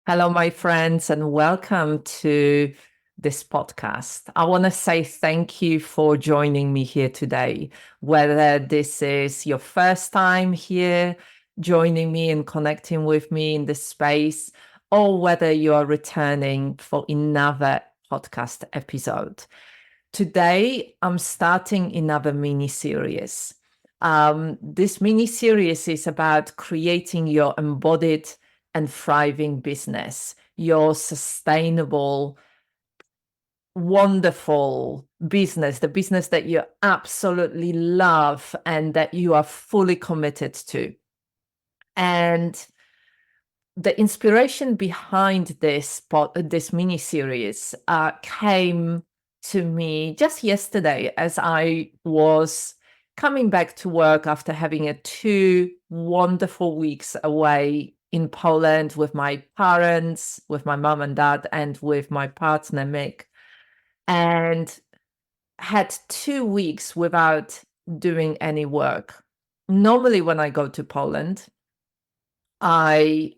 Hello, my friends, and welcome to this podcast. I want to say thank you for joining me here today. Whether this is your first time here, joining me and connecting with me in this space, or whether you are returning for another podcast episode. Today, I'm starting another mini series. This mini series is about creating your embodied and thriving business, your sustainable, wonderful business, the business that you absolutely love and that you are fully committed to. And the inspiration behind this mini series came to me just yesterday as I was coming back to work after having 2 wonderful weeks away in Poland with my parents, with my mom and dad, and with my partner, Mick, and had 2 weeks without doing any work. Normally, when I go to Poland, I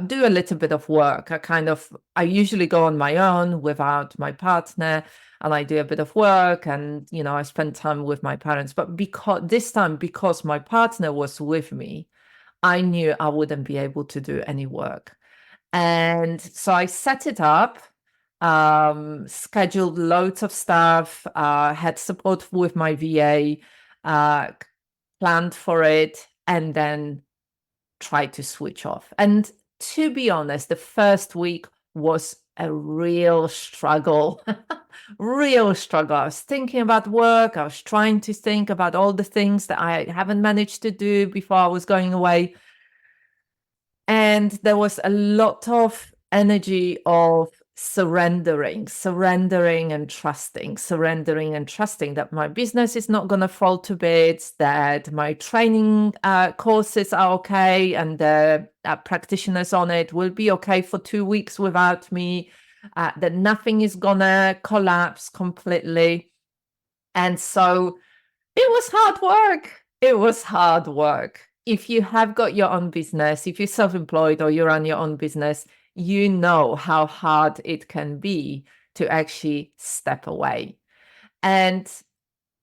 do a little bit of work. I usually go on my own without my partner, and I do a bit of work, and I spend time with my parents. But because my partner was with me, I knew I wouldn't be able to do any work. And so I set it up, scheduled loads of stuff, had support with my VA, planned for it, and then try to switch off. And to be honest, the first week was a real struggle. Real struggle. I was thinking about work. I was trying to think about all the things that I haven't managed to do before I was going away. And there was a lot of energy of surrendering and trusting that my business is not going to fall to bits, that my training courses are okay, and the practitioners on it will be okay for 2 weeks without me, that nothing is going to collapse completely. And so it was hard work. It was hard work. If you have got your own business, if you're self-employed or you run your own business, you know how hard it can be to actually step away. And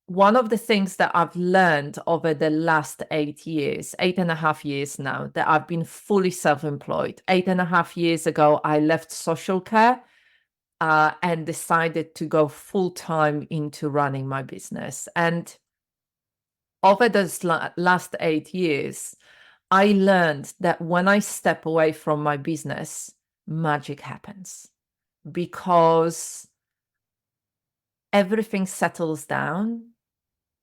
one of the things that I've learned over the last 8.5 years now, that I've been fully self-employed. 8.5 years ago, I left social care and decided to go full-time into running my business. And over those last 8 years, I learned that when I step away from my business, magic happens, because everything settles down.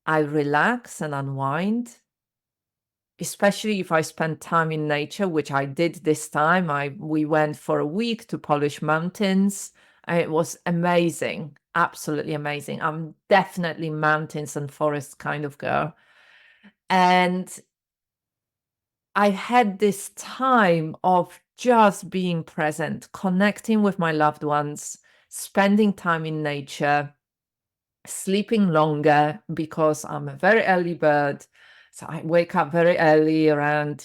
I relax and unwind, especially if I spend time in nature, which I did this time. We went for a week to Polish mountains. It was amazing, absolutely amazing. I'm definitely mountains and forest kind of girl. And I had this time of just being present, connecting with my loved ones, spending time in nature, sleeping longer because I'm a very early bird. So I wake up very early, around,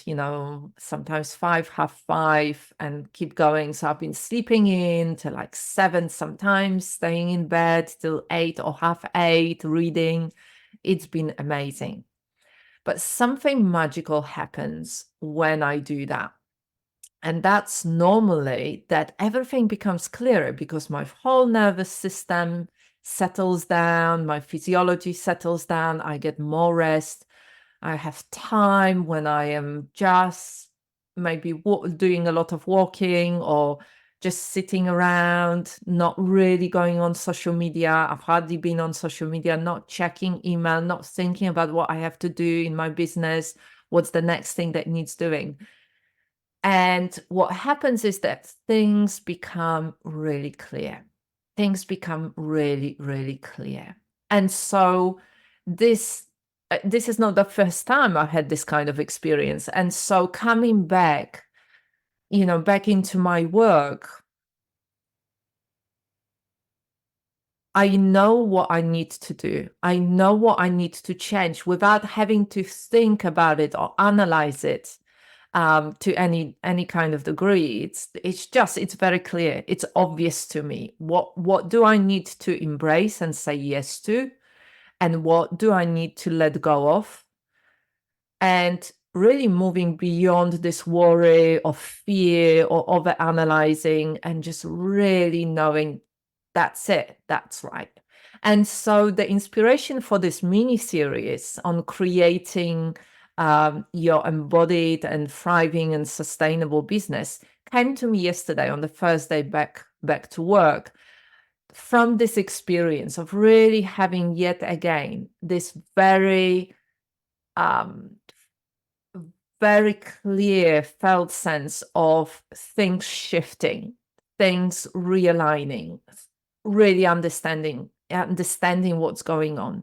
sometimes 5, half 5, and keep going. So I've been sleeping in till like 7, sometimes staying in bed till 8 or half 8, reading. It's been amazing. But something magical happens when I do that. And that's normally that everything becomes clearer because my whole nervous system settles down, my physiology settles down, I get more rest. I have time when I am just maybe doing a lot of walking or just sitting around, not really going on social media. I've hardly been on social media, not checking email, not thinking about what I have to do in my business, what's the next thing that needs doing. And what happens is that things become really clear. Things become really, really clear. And so this is not the first time I've had this kind of experience. And so coming back, back into my work, I know what I need to do. I know what I need to change without having to think about it or analyze it. to any kind of degree. It's very clear. It's obvious to me. What do I need to embrace and say yes to, and what do I need to let go of? And really moving beyond this worry or fear or over analyzing, and just really knowing that's it, that's right. And so the inspiration for this mini series on creating your embodied and thriving and sustainable business came to me yesterday on the first day back to work, from this experience of really having yet again this very very clear felt sense of things shifting, things realigning, really understanding what's going on.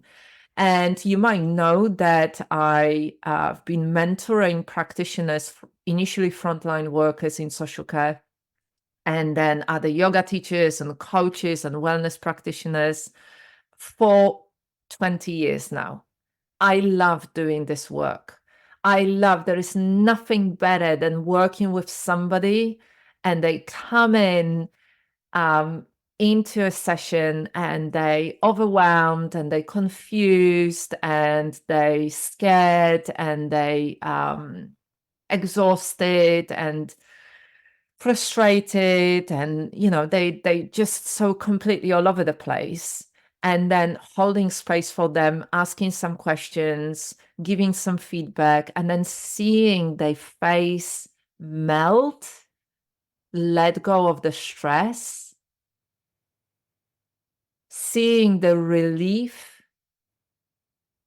And you might know that I have been mentoring practitioners, initially frontline workers in social care, and then other yoga teachers and coaches and wellness practitioners for 20 years now. I love doing this work. There is nothing better than working with somebody and they come in into a session and they overwhelmed and they confused and they scared and they exhausted and frustrated, and they just so completely all over the place. And then holding space for them, asking some questions, giving some feedback, and then seeing their face melt, let go of the stress, seeing the relief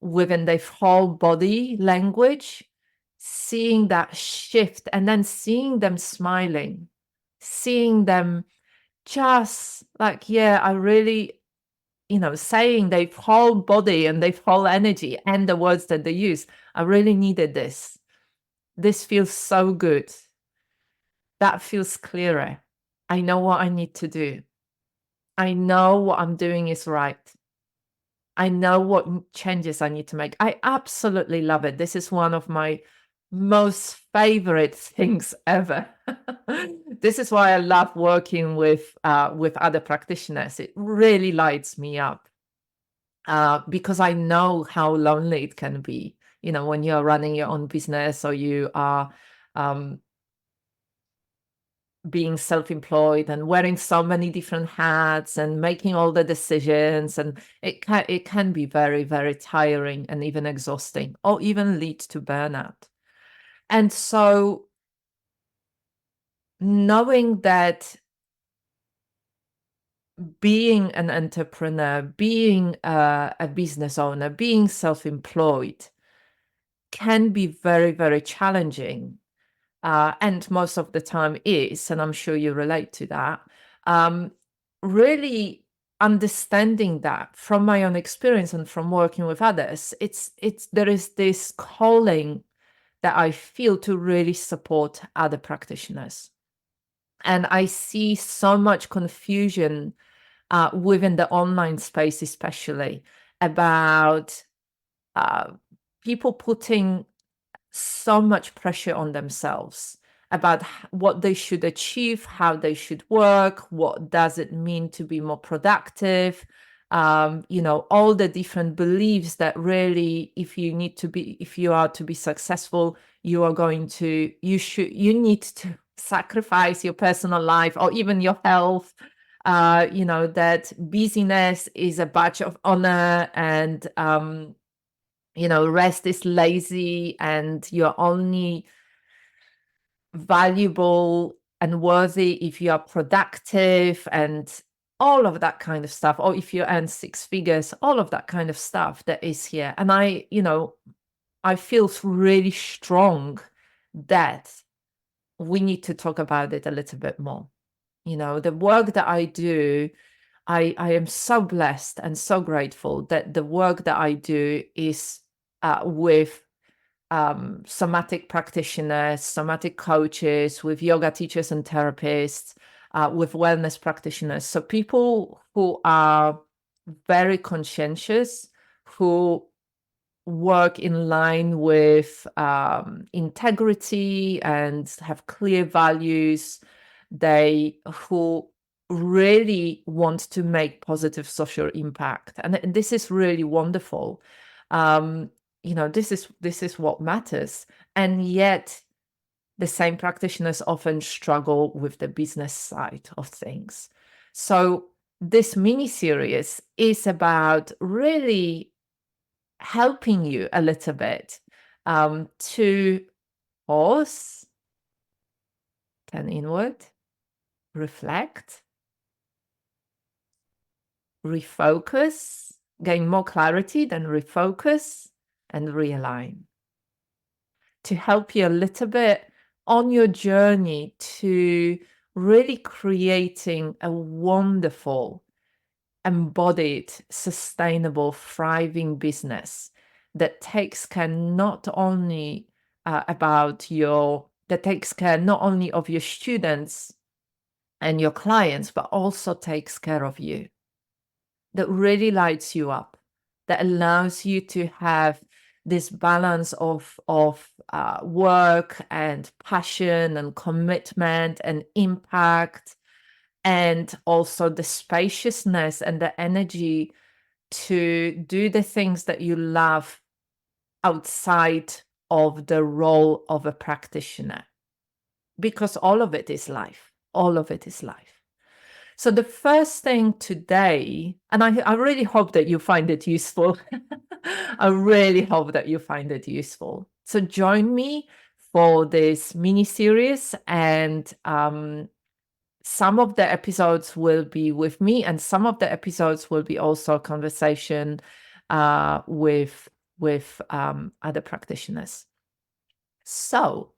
within their whole body language, seeing that shift, and then seeing them smiling, seeing them just like, yeah, I really, saying their whole body and their whole energy and the words that they use, I really needed this. This feels so good. That feels clearer. I know what I need to do. I know what I'm doing is right. I know what changes I need to make. I absolutely love it. This is one of my most favorite things ever. This is why I love working with other practitioners. It really lights me up because I know how lonely it can be. When you're running your own business or you are being self-employed and wearing so many different hats and making all the decisions, and it can be very, very tiring and even exhausting, or even lead to burnout. And so knowing that being an entrepreneur, being a business owner, being self-employed can be very, very challenging. And most of the time is, and I'm sure you relate to that. Really understanding that from my own experience and from working with others, there is this calling that I feel to really support other practitioners. And I see so much confusion within the online space, especially about people putting so much pressure on themselves about what they should achieve, how they should work, what does it mean to be more productive, all the different beliefs that really, if you are to be successful, you need to sacrifice your personal life or even your health, that busyness is a badge of honor, and rest is lazy, and you're only valuable and worthy if you are productive, and all of that kind of stuff, or if you earn 6 figures, all of that kind of stuff that is here. And I feel really strong that we need to talk about it a little bit more. The work that I do, I am so blessed and so grateful that the work that I do is with somatic practitioners, somatic coaches, with yoga teachers and therapists, with wellness practitioners. So people who are very conscientious, who work in line with integrity and have clear values, who really want to make positive social impact. And this is really wonderful. This is what matters. And yet the same practitioners often struggle with the business side of things. So this mini series is about really helping you a little bit to pause, turn inward, reflect, refocus, gain more clarity, then refocus and realign, to help you a little bit on your journey to really creating a wonderful, embodied, sustainable, thriving business that takes care not only that takes care not only of your students and your clients, but also takes care of you, that really lights you up, that allows you to have this balance of work and passion and commitment and impact, and also the spaciousness and the energy to do the things that you love outside of the role of a practitioner, because all of it is life. All of it is life. So the first thing today, and I really hope that you find it useful. I really hope that you find it useful. So join me for this mini series, and some of the episodes will be with me, and some of the episodes will be also a conversation with other practitioners. So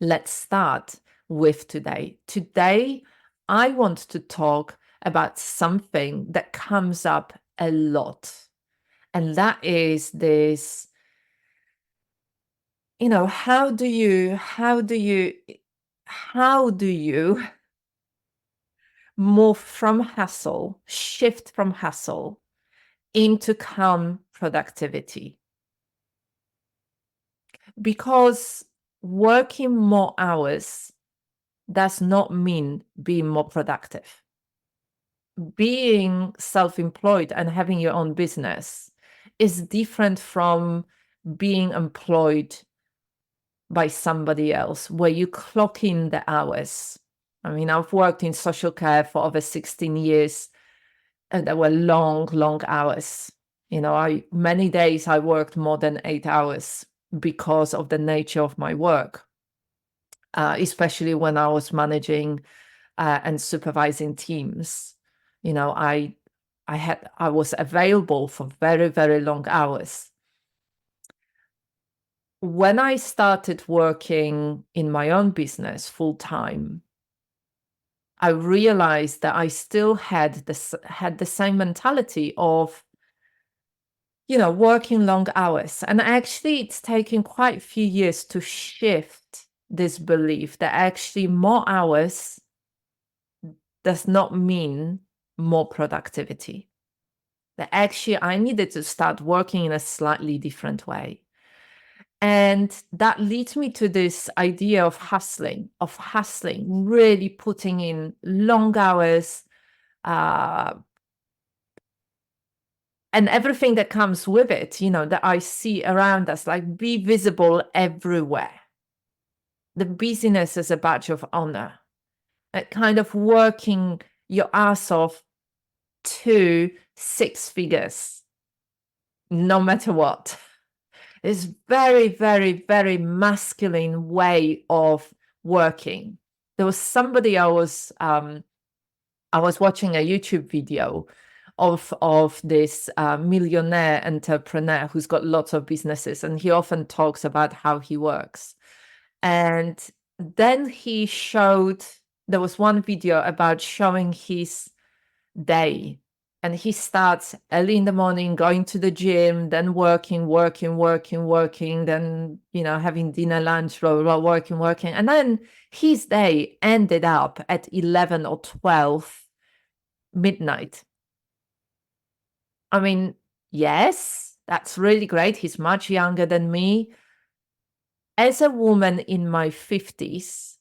let's start with today. Today, I want to talk about something that comes up a lot, and that is this, how do you move from hustle, shift from hustle into calm productivity? Because working more hours does not mean being more productive. Being self-employed and having your own business is different from being employed by somebody else, where you clock in the hours. I mean, I've worked in social care for over 16 years, and there were long, long hours. Many days I worked more than 8 hours because of the nature of my work, especially when I was managing and supervising teams. I was available for very, very long hours. When I started working in my own business full time, I realized that I still had the same mentality of, working long hours. And actually, it's taken quite a few years to shift this belief that actually more hours does not mean more productivity. That actually I needed to start working in a slightly different way. And that leads me to this idea of hustling, really putting in long hours, and everything that comes with it, that I see around us, like be visible everywhere. The busyness is a badge of honor, kind of working your ass off to 6 figures, no matter what. It's very, very, very masculine way of working. There was somebody I was watching a YouTube video of this millionaire entrepreneur who's got lots of businesses, and he often talks about how he works. And then there was one video about showing his day. And he starts early in the morning, going to the gym, then working, then, having dinner, lunch, blah, blah, blah, working. And then his day ended up at 11 or 12 midnight. I mean, yes, That's really great. He's much younger than me. As a woman in my 50s,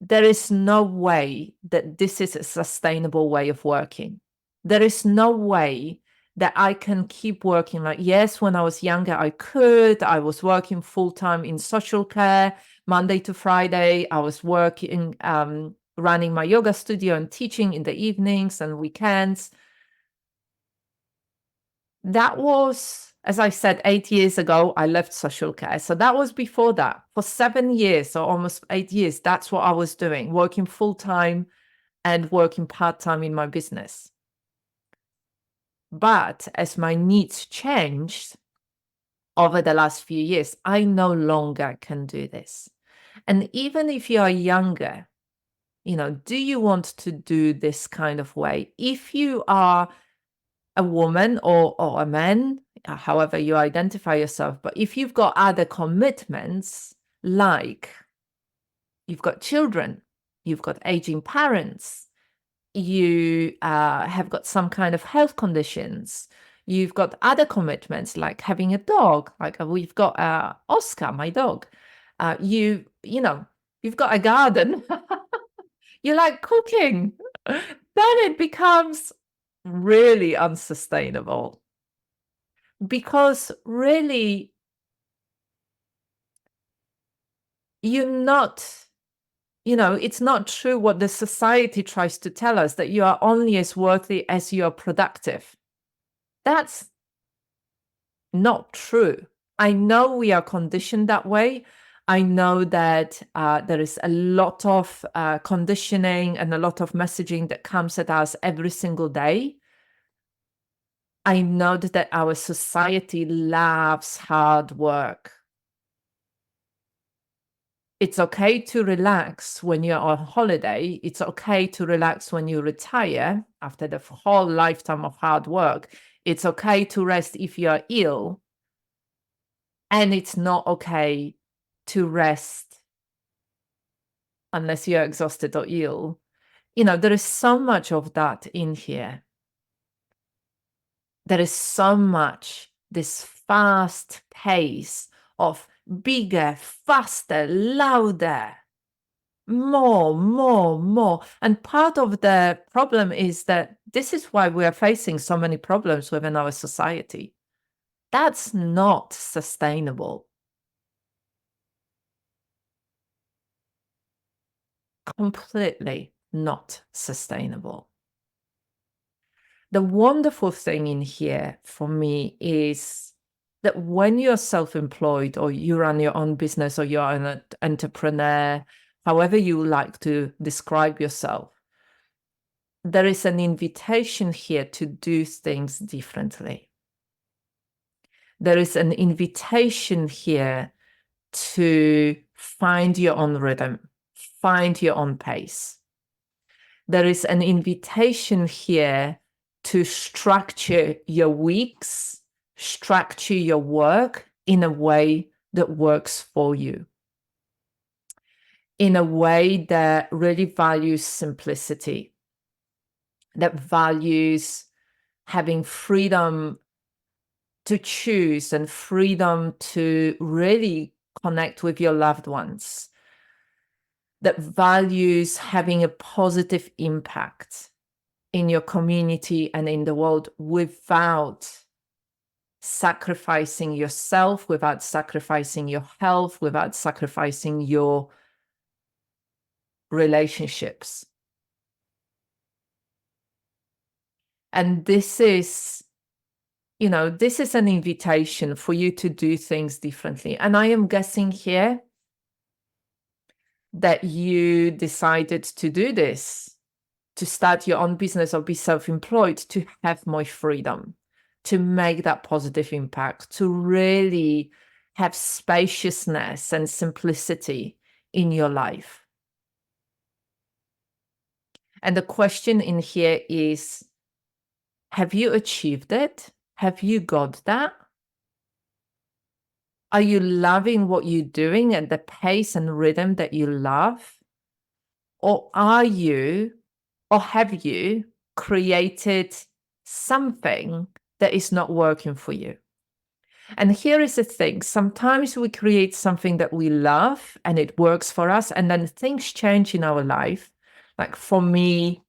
there is no way that this is a sustainable way of working. There is no way that I can keep working. Like, yes, when I was younger, I could. I was working full time in social care, Monday to Friday. I was working, running my yoga studio and teaching in the evenings and weekends. That was, as I said, 8 years ago, I left social care. So that was before that. For 7 years or almost 8 years, that's what I was doing, working full time and working part time in my business. But as my needs changed over the last few years, I no longer can do this. And even if you are younger, do you want to do this kind of way? If you are a woman or a man, however you identify yourself, but if you've got other commitments, like you've got children, you've got aging parents, you have got some kind of health conditions, you've got other commitments like having a dog, like we've got Oscar, my dog, you've got a garden, you like cooking, then it becomes really unsustainable. Because really, it's not true what the society tries to tell us, that you are only as worthy as you are productive. That's not true. I know we are conditioned that way. I know that there is a lot of conditioning and a lot of messaging that comes at us every single day. I know that our society loves hard work. It's okay to relax when you're on holiday. It's okay to relax when you retire after the whole lifetime of hard work. It's okay to rest if you're ill. And it's not okay to rest unless you're exhausted or ill. There is so much of that in here. There is so much, this fast pace of bigger, faster, louder, more. And part of the problem is that this is why we are facing so many problems within our society. That's not sustainable. Completely not sustainable. The wonderful thing in here for me is that when you're self-employed or you run your own business or you're an entrepreneur, however you like to describe yourself, there is an invitation here to do things differently. There is an invitation here to find your own rhythm, find your own pace. There is an invitation here to structure your weeks, structure your work in a way that works for you, in a way that really values simplicity, that values having freedom to choose and freedom to really connect with your loved ones, that values having a positive impact in your community and in the world without sacrificing yourself, without sacrificing your health, without sacrificing your relationships. And this is an invitation for you to do things differently. And I am guessing here that you decided to do this, to start your own business or be self-employed, to have more freedom, to make that positive impact, to really have spaciousness and simplicity in your life. And the question in here is, have you achieved it? Have you got that? Are you loving what you're doing at the pace and rhythm that you love? Or have you created something that is not working for you? And here is the thing. Sometimes we create something that we love and it works for us, and then things change in our life. Like for me,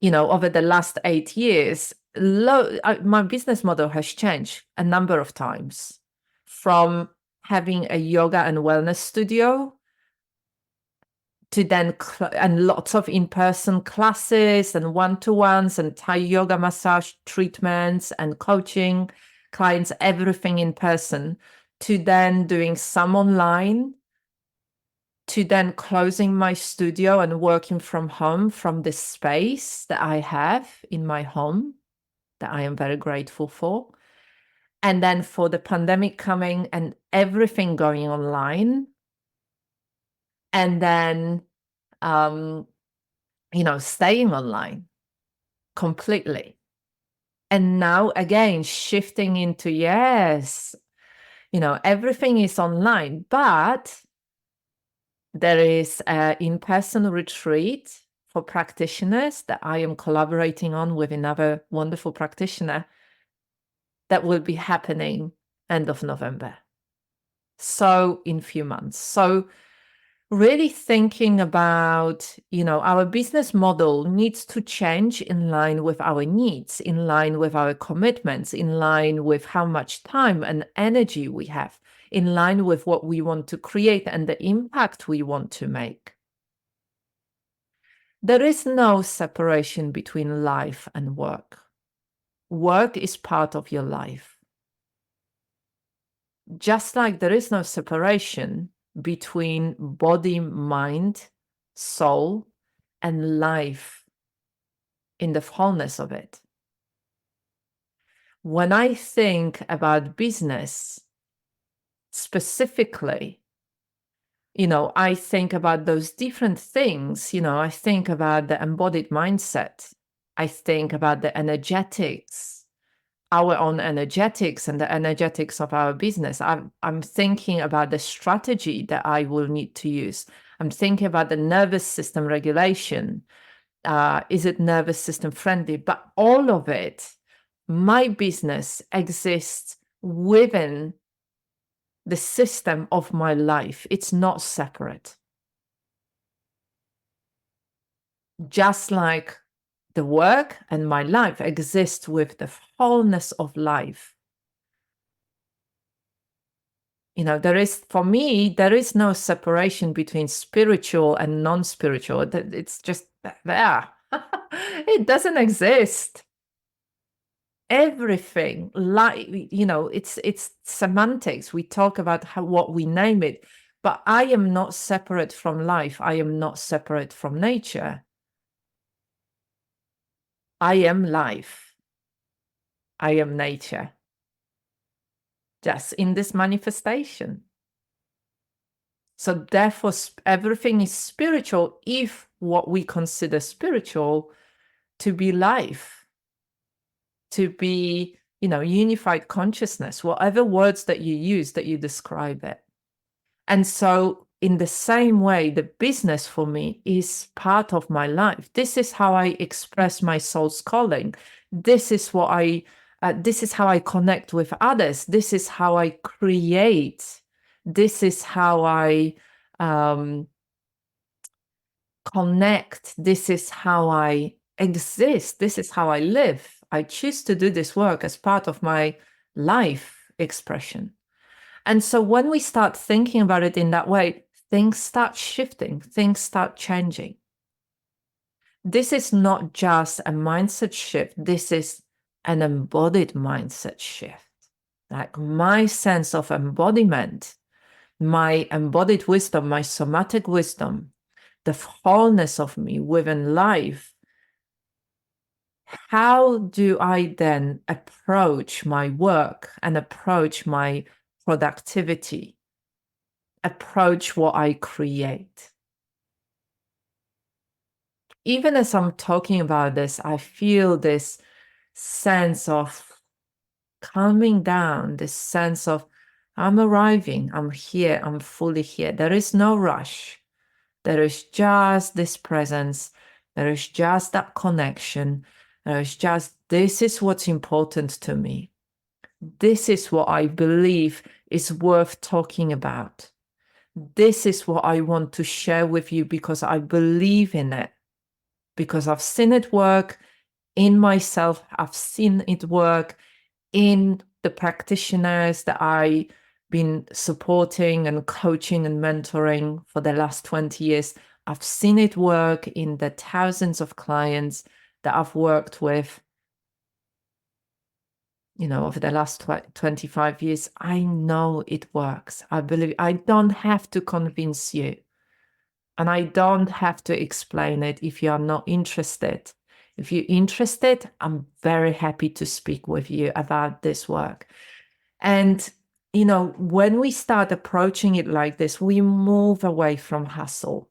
over the last 8 years, my business model has changed a number of times, from having a yoga and wellness studio to then and lots of in-person classes and one-to-ones and Thai yoga massage treatments and coaching clients, everything in person, to then doing some online, to then closing my studio and working from home from this space that I have in my home that I am very grateful for. And then for the pandemic coming and everything going online. And then, staying online completely. And now again, shifting into, yes, everything is online, but there is an in-person retreat for practitioners that I am collaborating on with another wonderful practitioner that will be happening end of November. So in a few months. So really thinking about, our business model needs to change in line with our needs, in line with our commitments, in line with how much time and energy we have, in line with what we want to create and the impact we want to make. There is no separation between life and work. Work is part of your life. Just like there is no separation between body, mind, soul, and life in the wholeness of it. When I think about business specifically, I think about those different things. I think about the embodied mindset. I think about the energetics, our own energetics and the energetics of our business. I'm thinking about the strategy that I will need to use. I'm thinking about the nervous system regulation. Is it nervous system friendly? But all of it, my business exists within the system of my life. It's not separate. Just like the work and my life exist with the wholeness of life. For me, there is no separation between spiritual and non-spiritual. It's just there. It doesn't exist. Everything, it's semantics. We talk about what we name it, but I am not separate from life. I am not separate from nature. I am life. I am nature. Just in this manifestation. So therefore, everything is spiritual if what we consider spiritual to be life, to be, unified consciousness, whatever words that you use, that you describe it. And so in the same way, the business for me is part of my life. This is how I express my soul's calling. This is this is how I connect with others. This is how I create. This is how I connect. This is how I exist. This is how I live. I choose to do this work as part of my life expression. And so when we start thinking about it in that way, things start shifting, things start changing. This is not just a mindset shift. This is an embodied mindset shift. Like my sense of embodiment, my embodied wisdom, my somatic wisdom, the wholeness of me within life. How do I then approach my work and approach my productivity, approach what I create? Even as I'm talking about this, I feel this sense of calming down, this sense of I'm arriving, I'm here, I'm fully here. There is no rush. There is just this presence. There is just that connection. There is just, this is what's important to me. This is what I believe is worth talking about. This is what I want to share with you because I believe in it, because I've seen it work in myself. I've seen it work in the practitioners that I've been supporting and coaching and mentoring for the last 20 years. I've seen it work in the thousands of clients that I've worked with, over the last 25 years. I know it works. I believe I don't have to convince you. And I don't have to explain it if you are not interested. If you're interested, I'm very happy to speak with you about this work. And, when we start approaching it like this, we move away from hustle.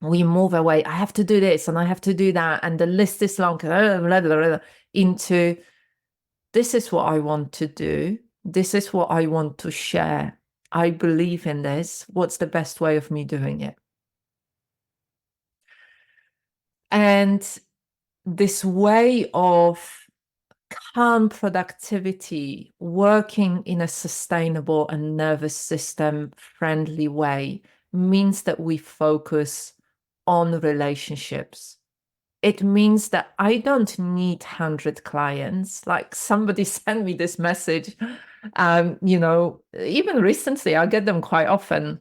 We move away. I have to do this and I have to do that. And the list is long, into this is what I want to do. This is what I want to share. I believe in this. What's the best way of me doing it? And this way of calm productivity, working in a sustainable and nervous system friendly way, means that we focus on relationships. It means that I don't need 100 clients. Like somebody sent me this message, even recently, I get them quite often,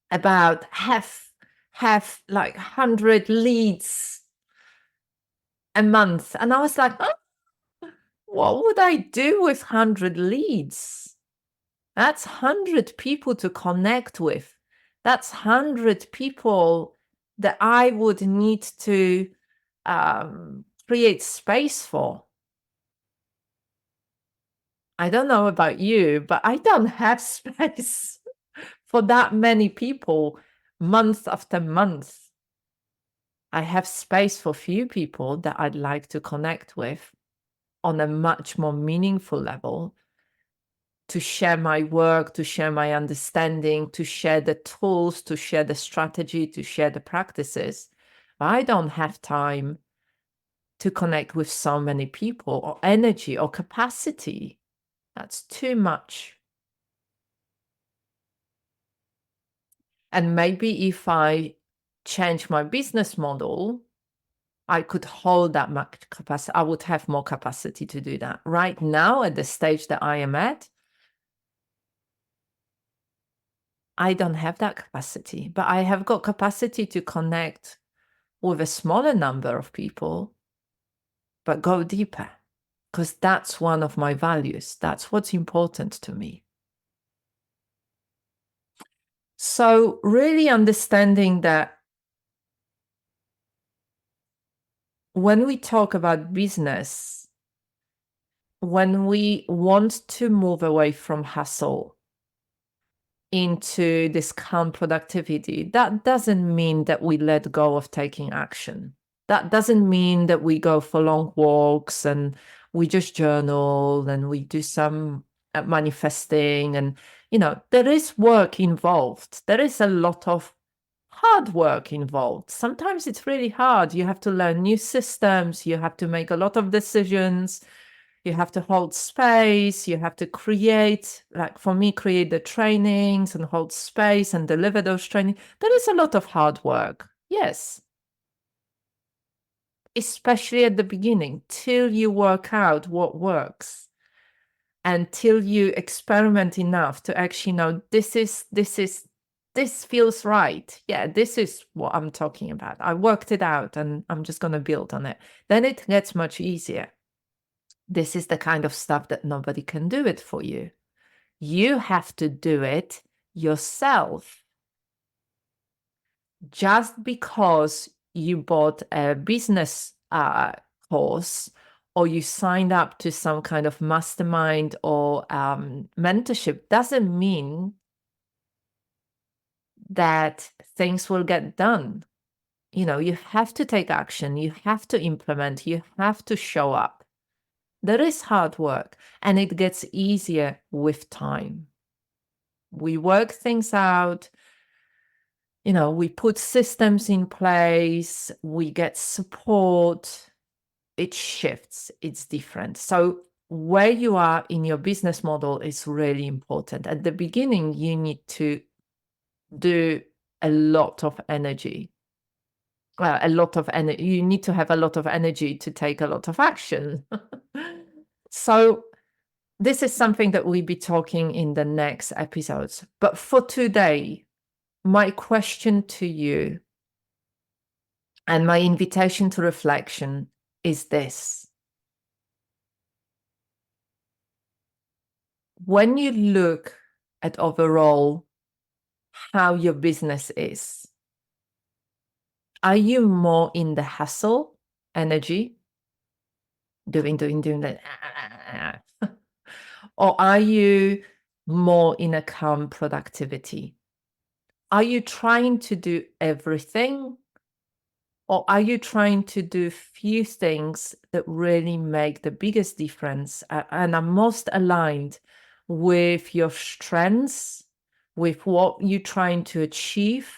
about have like 100 leads a month. And I was like, oh, what would I do with 100 leads? That's 100 people to connect with. That's 100 people that I would need to create space for. I don't know about you, but I don't have space for that many people month after month. I have space for few people that I'd like to connect with on a much more meaningful level, to share my work, to share my understanding, to share the tools, to share the strategy, to share the practices. I don't have time to connect with so many people, or energy, or capacity. That's too much. And maybe if I change my business model, I could hold that much capacity. I would have more capacity to do that. Right now, at the stage that I am at, I don't have that capacity, but I have got capacity to connect with a smaller number of people, but go deeper, because that's one of my values. That's what's important to me. So really understanding that when we talk about business, when we want to move away from hustle into this calm productivity, that doesn't mean that we let go of taking action. That doesn't mean that we go for long walks and we just journal and we do some manifesting. And, there is work involved. There is a lot of hard work involved. Sometimes it's really hard. You have to learn new systems. You have to make a lot of decisions. You have to hold space. You have to create, like for me, create the trainings and hold space and deliver those trainings. There is a lot of hard work. Yes. Especially at the beginning, till you work out what works, and till you experiment enough to actually know this feels right. Yeah, this is what I'm talking about. I worked it out and I'm just going to build on it. Then it gets much easier. This is the kind of stuff that nobody can do it for you. You have to do it yourself. Just because you bought a business course, or you signed up to some kind of mastermind or mentorship, doesn't mean that things will get done. You have to take action. You have to implement. You have to show up. There is hard work, and it gets easier with time. We work things out. We put systems in place. We get support. It shifts. It's different. So where you are in your business model is really important. At the beginning, you need to do a lot of energy. You need to have a lot of energy to take a lot of action. So this is something that we'll be talking in the next episodes. But for today, my question to you and my invitation to reflection is this. When you look at overall how your business is, are you more in the hustle energy, doing that? Or are you more in a calm productivity? Are you trying to do everything? Or are you trying to do few things that really make the biggest difference and are most aligned with your strengths, with what you're trying to achieve,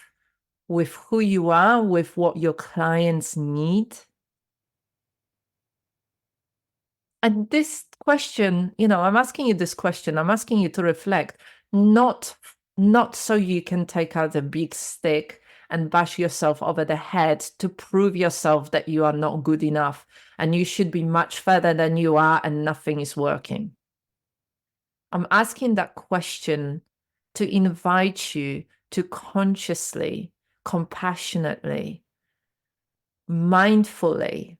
with who you are, with what your clients need? And this question, I'm asking you this question, I'm asking you to reflect, not so you can take out a big stick and bash yourself over the head to prove yourself that you are not good enough and you should be much further than you are and nothing is working. I'm asking that question to invite you to consciously, compassionately, mindfully,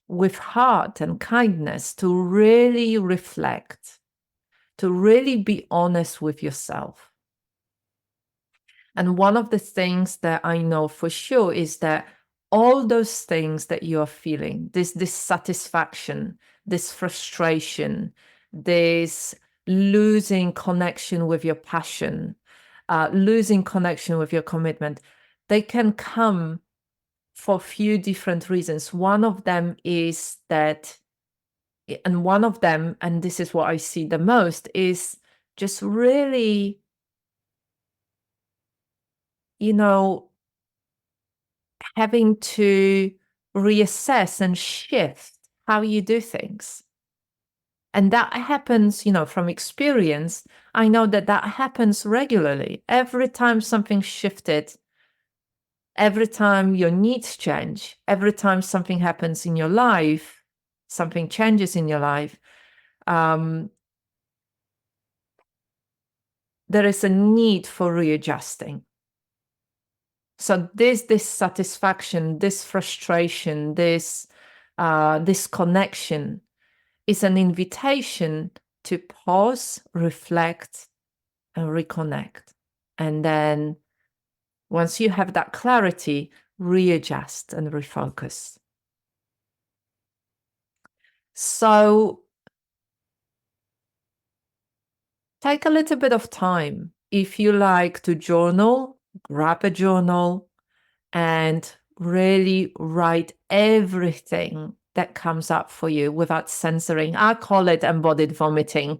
with heart and kindness, to really reflect, to really be honest with yourself. And one of the things that I know for sure is that all those things that you are feeling, this dissatisfaction, this frustration, this losing connection with your passion, losing connection with your commitment, they can come for a few different reasons. One of them is that, and this is what I see the most, is just really, having to reassess and shift how you do things. And that happens, from experience, I know that happens regularly. Every time something shifted, every time your needs change, every time something happens in your life, something changes in your life, there is a need for readjusting. So this dissatisfaction, this frustration, this disconnection is an invitation to pause, reflect, and reconnect. And then once you have that clarity, readjust and refocus. So take a little bit of time. If you like to journal, grab a journal and really write everything that comes up for you without censoring. I call it embodied vomiting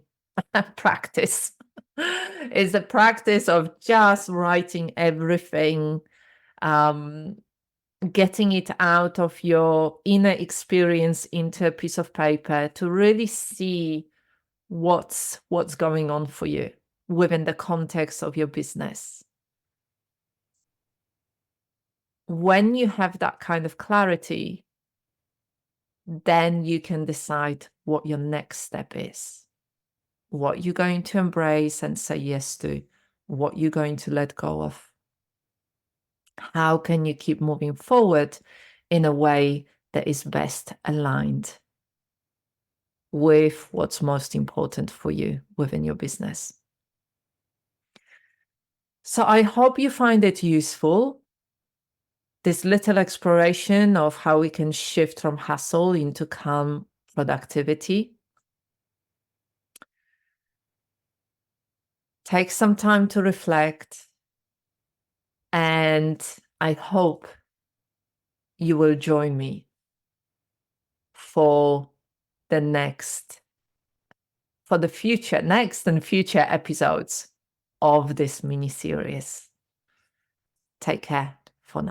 practice. It's a practice of just writing everything, getting it out of your inner experience into a piece of paper to really see what's going on for you within the context of your business. When you have that kind of clarity, then you can decide what your next step is, what you're going to embrace and say yes to, what you're going to let go of. How can you keep moving forward in a way that is best aligned with what's most important for you within your business? So I hope you find it useful, this little exploration of how we can shift from hustle into calm productivity. Take some time to reflect, and I hope you will join me for the next and future episodes of this mini series. Take care.